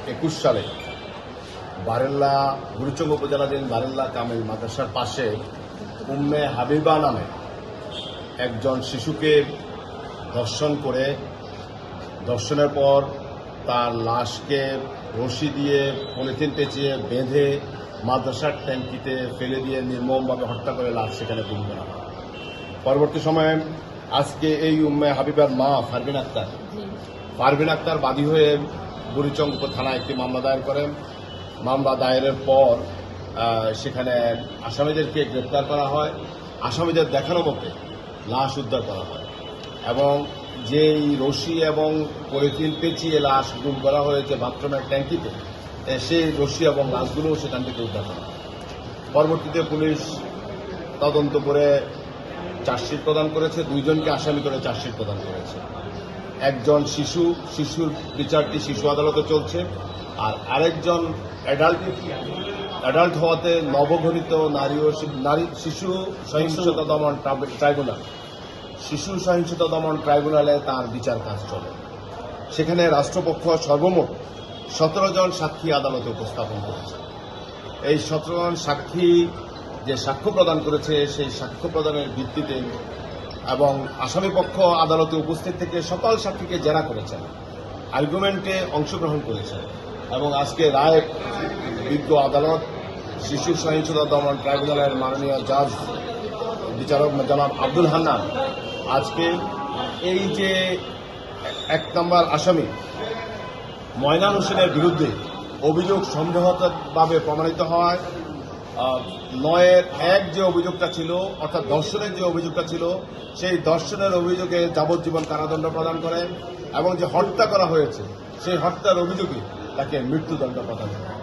2021 সালে বারেল্লা বুড়িচং উপজেলাধীন বারেল্লা কামিল মাদ্রাসার পাশে উম্মে হাবিবা নামে একজন শিশুকে ধর্ষণ করে ধর্ষণের পর তার লাশকে রশি দিয়ে পলিথিন পেঁচিয়ে বেঁধে মাদ্রাসার ট্যাঙ্কিতে ফেলে দিয়ে নির্মমভাবে হত্যা করে লাশ সেখানে গুম করা হয়। পরবর্তী সময়ে আজকে এই উম্মে হাবিবার মা ফারবিন আক্তার বাদী হয়ে বুড়িচং থানায় একটি মামলা দায়ের করেন। মামলা দায়েরের পর সেখানে আসামিদেরকে গ্রেপ্তার করা হয়। আসামিদের দেখানো মতে লাশ উদ্ধার করা হয় এবং যেই রশি এবং পলিথিন পেঁচিয়ে লাশ গুম করা হয়েছে বাথরুমের ট্যাঙ্কিতে, সেই রশি এবং লাশগুলোও সেখান থেকে উদ্ধার করা হয়। পরবর্তীতে পুলিশ তদন্ত করে চার্জশিট প্রদান করেছে, 2 জনকে আসামি করে চার্জশিট প্রদান করেছে। একজন শিশুর বিচারটি শিশু আদালতে চলছে, আর আরেকজন অ্যাডাল্ট হওয়াতে নবঘোষিত শিশু সহিংসতা দমন ট্রাইব্যুনালে তার বিচার কাজ চলে। সেখানে রাষ্ট্রপক্ষ সর্বমোট 17 জন সাক্ষী আদালতে উপস্থাপন করেছে। এই 17 জন সাক্ষী যে সাক্ষ্য প্রদান করেছে, সেই সাক্ষ্য প্রদানের ভিত্তিতে এবং আসামিপক্ষ আদালতে উপস্থিত থেকে সকল সাক্ষীকে জেরা করেছেন, আর্গুমেন্টে অংশগ্রহণ করেছেন এবং আজকে রায় বিজ্ঞ আদালত শিশু সহিংসতা দমন ট্রাইব্যুনালের মাননীয় জাজ বিচারক জনাব আব্দুল হান্নান আজকে এই যে 1 নম্বর আসামি ময়নান হোসেনের বিরুদ্ধে অভিযোগ সন্দেহভাবে প্রমাণিত হয়, 9-1 যে অভিযোগটা ছিল অর্থাৎ ধর্ষণের যে অভিযোগটা ছিল, সেই ধর্ষণের অভিযোগে যাবজ্জীবন কারাদণ্ড প্রদান করেন এবং যে হত্যা করা হয়েছে সেই হত্যার অভিযোগে তাকে মৃত্যুদণ্ড প্রদান করেন।